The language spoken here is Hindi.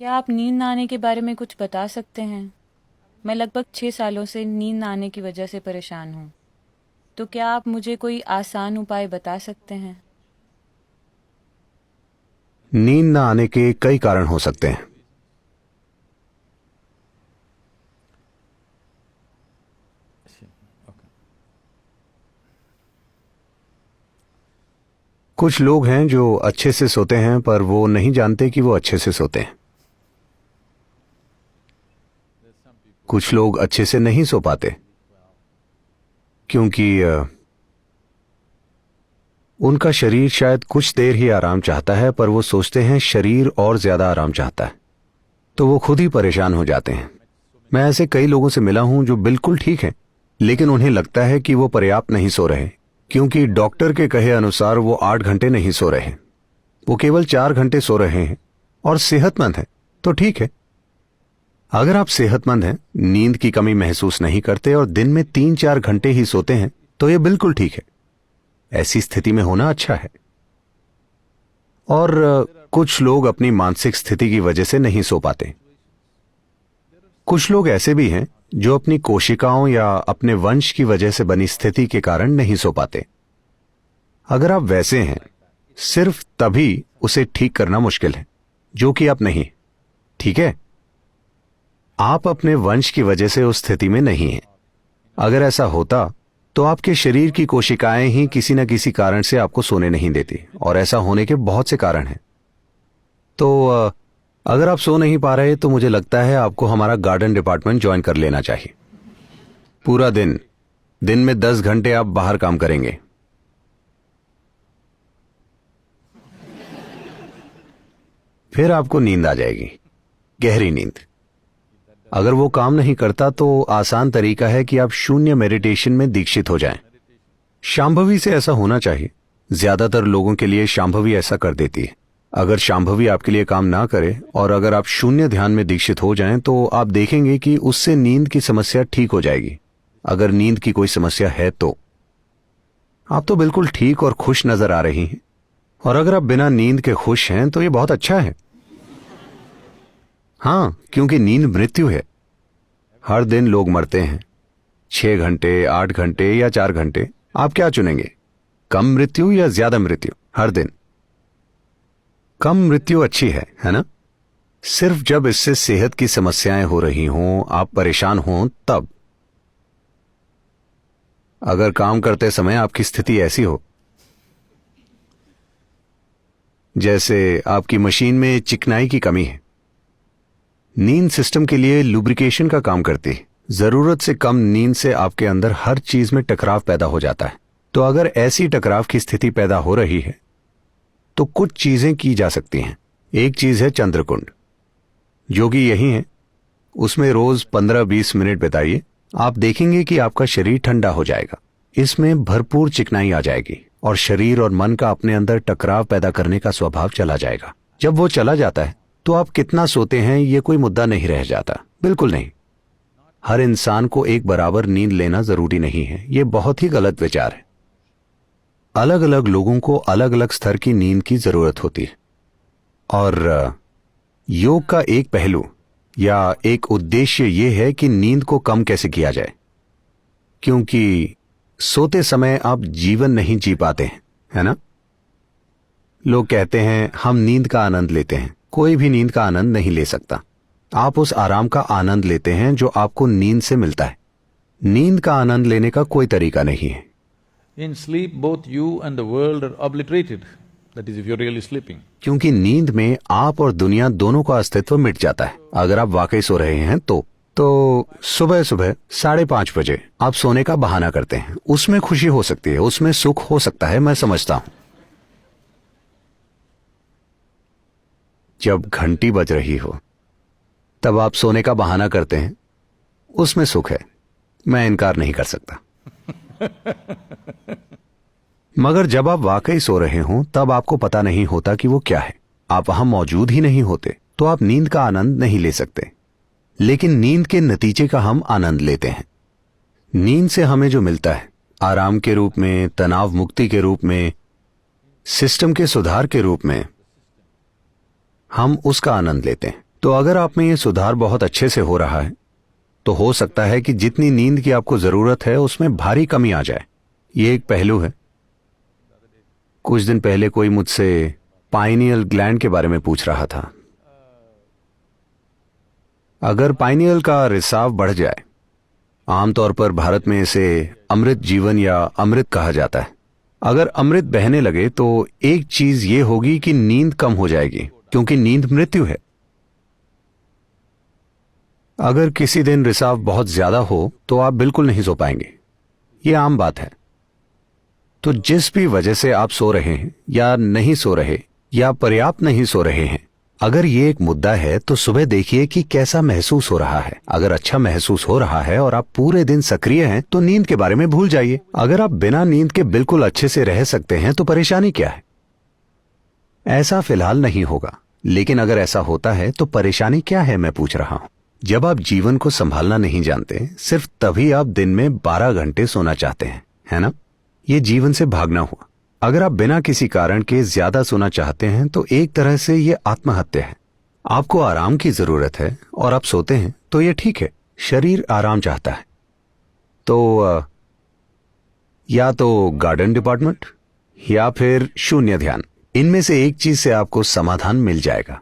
क्या आप नींद न आने के बारे में कुछ बता सकते हैं? मैं लगभग 6 सालों से नींद न आने की वजह से परेशान हूँ। तो क्या आप मुझे कोई आसान उपाय बता सकते हैं? नींद न आने के कई कारण हो सकते हैं। कुछ लोग हैं जो अच्छे से सोते हैं पर वो नहीं जानते कि वो अच्छे से सोते हैं। कुछ लोग अच्छे से नहीं सो पाते क्योंकि उनका शरीर शायद कुछ देर ही आराम चाहता है, पर वो सोचते हैं शरीर और ज्यादा आराम चाहता है, तो वो खुद ही परेशान हो जाते हैं। मैं ऐसे कई लोगों से मिला हूं जो बिल्कुल ठीक हैं, लेकिन उन्हें लगता है कि वो पर्याप्त नहीं सो रहे, क्योंकि डॉक्टर के कहे अनुसार वो 8 घंटे नहीं सो रहे, वो केवल 4 घंटे सो रहे हैं और सेहतमंद हैं। तो ठीक है, अगर आप सेहतमंद हैं, नींद की कमी महसूस नहीं करते और दिन में 3-4 घंटे ही सोते हैं, तो ये बिल्कुल ठीक है। ऐसी स्थिति में होना अच्छा है। और कुछ लोग अपनी मानसिक स्थिति की वजह से नहीं सो पाते। कुछ लोग ऐसे भी हैं जो अपनी कोशिकाओं या अपने वंश की वजह से बनी स्थिति के कारण नहीं सो पाते। अगर आप वैसे हैं, सिर्फ तभी उसे ठीक करना मुश्किल है, जो कि आप नहीं। ठीक है, आप अपने वंश की वजह से उस स्थिति में नहीं हैं। अगर ऐसा होता तो आपके शरीर की कोशिकाएं ही किसी न किसी कारण से आपको सोने नहीं देती, और ऐसा होने के बहुत से कारण हैं। तो अगर आप सो नहीं पा रहे तो मुझे लगता है आपको हमारा गार्डन डिपार्टमेंट ज्वाइन कर लेना चाहिए। पूरा दिन में 10 घंटे आप बाहर काम करेंगे। फिर आपको नींद आ जाएगी, गहरी नींद। अगर वो काम नहीं करता तो आसान तरीका है कि आप शून्य मेडिटेशन में दीक्षित हो जाएं। शांभवी से ऐसा होना चाहिए। ज्यादातर लोगों के लिए शांभवी ऐसा कर देती है। अगर शांभवी आपके लिए काम ना करे और अगर आप शून्य ध्यान में दीक्षित हो जाएं, तो आप देखेंगे कि उससे नींद की समस्या ठीक हो जाएगी। अगर नींद की कोई समस्या है तो आप तो बिल्कुल ठीक और खुश नजर आ रही हैं, और अगर आप बिना नींद के खुश हैं तो ये बहुत अच्छा है। हां, क्योंकि नींद मृत्यु है। हर दिन लोग मरते हैं, 6 घंटे, 8 घंटे या 4 घंटे। आप क्या चुनेंगे, कम मृत्यु या ज्यादा मृत्यु? हर दिन कम मृत्यु अच्छी है ना? सिर्फ जब इससे सेहत की समस्याएं हो रही हों, आप परेशान हों, तब। अगर काम करते समय आपकी स्थिति ऐसी हो जैसे आपकी मशीन में चिकनाई की कमी है, नींद सिस्टम के लिए लुब्रिकेशन का काम करती है। जरूरत से कम नींद से आपके अंदर हर चीज में टकराव पैदा हो जाता है। तो अगर ऐसी टकराव की स्थिति पैदा हो रही है तो कुछ चीजें की जा सकती हैं। एक चीज है चंद्रकुंड, जो कि यही है। उसमें रोज 15-20 मिनट बिताइए। आप देखेंगे कि आपका शरीर ठंडा हो जाएगा। इसमें भरपूर चिकनाई आ जाएगी और शरीर और मन का अपने अंदर टकराव पैदा करने का स्वभाव चला जाएगा। जब वो चला जाता है तो आप कितना सोते हैं ये कोई मुद्दा नहीं रह जाता। बिल्कुल नहीं। हर इंसान को एक बराबर नींद लेना जरूरी नहीं है। ये बहुत ही गलत विचार है। अलग अलग लोगों को अलग अलग स्तर की नींद की जरूरत होती है, और योग का एक पहलू या एक उद्देश्य यह है कि नींद को कम कैसे किया जाए, क्योंकि सोते समय आप जीवन नहीं जी पाते हैं, है ना? लोग कहते हैं हम नींद का आनंद लेते हैं। कोई भी नींद का आनंद नहीं ले सकता। आप उस आराम का आनंद लेते हैं जो आपको नींद से मिलता है। नींद का आनंद लेने का कोई तरीका नहीं है। In sleep, both you and the world are obliterated. That is, if you're really sleeping. क्योंकि नींद में आप और दुनिया दोनों का अस्तित्व मिट जाता है। अगर आप वाकई सो रहे हैं तो सुबह सुबह 5:30 बजे आप सोने का बहाना करते हैं। उसमें खुशी हो सकती है, उसमें सुख हो सकता है, मैं समझता हूं। जब घंटी बज रही हो तब आप सोने का बहाना करते हैं, उसमें सुख है, मैं इनकार नहीं कर सकता। मगर जब आप वाकई सो रहे हों तब आपको पता नहीं होता कि वो क्या है। आप वहां मौजूद ही नहीं होते, तो आप नींद का आनंद नहीं ले सकते। लेकिन नींद के नतीजे का हम आनंद लेते हैं। नींद से हमें जो मिलता है, आराम के रूप में, तनाव मुक्ति के रूप में, सिस्टम के सुधार के रूप में, हम उसका आनंद लेते हैं। तो अगर आप में ये सुधार बहुत अच्छे से हो रहा है तो हो सकता है कि जितनी नींद की आपको जरूरत है उसमें भारी कमी आ जाए। ये एक पहलू है। कुछ दिन पहले कोई मुझसे पाइनियल ग्लैंड के बारे में पूछ रहा था। अगर पाइनियल का रिसाव बढ़ जाए, आमतौर पर भारत में इसे अमृत जीवन या अमृत कहा जाता है, अगर अमृत बहने लगे तो एक चीज ये होगी कि नींद कम हो जाएगी, क्योंकि नींद मृत्यु है। अगर किसी दिन रिसाव बहुत ज्यादा हो तो आप बिल्कुल नहीं सो पाएंगे, ये आम बात है। तो जिस भी वजह से आप सो रहे हैं या नहीं सो रहे या पर्याप्त नहीं सो रहे हैं, अगर ये एक मुद्दा है तो सुबह देखिए कि कैसा महसूस हो रहा है। अगर अच्छा महसूस हो रहा है और आप पूरे दिन सक्रिय हैं तो नींद के बारे में भूल जाइए। अगर आप बिना नींद के बिल्कुल अच्छे से रह सकते हैं तो परेशानी क्या है? ऐसा फिलहाल नहीं होगा, लेकिन अगर ऐसा होता है तो परेशानी क्या है, मैं पूछ रहा हूं। जब आप जीवन को संभालना नहीं जानते, सिर्फ तभी आप दिन में 12 घंटे सोना चाहते हैं, है ना? ये जीवन से भागना हुआ। अगर आप बिना किसी कारण के ज्यादा सोना चाहते हैं तो एक तरह से ये आत्महत्या है। आपको आराम की जरूरत है और आप सोते हैं तो ये ठीक है, शरीर आराम चाहता है। तो या तो गार्डन डिपार्टमेंट या फिर शून्य ध्यान, इनमें से एक चीज से आपको समाधान मिल जाएगा।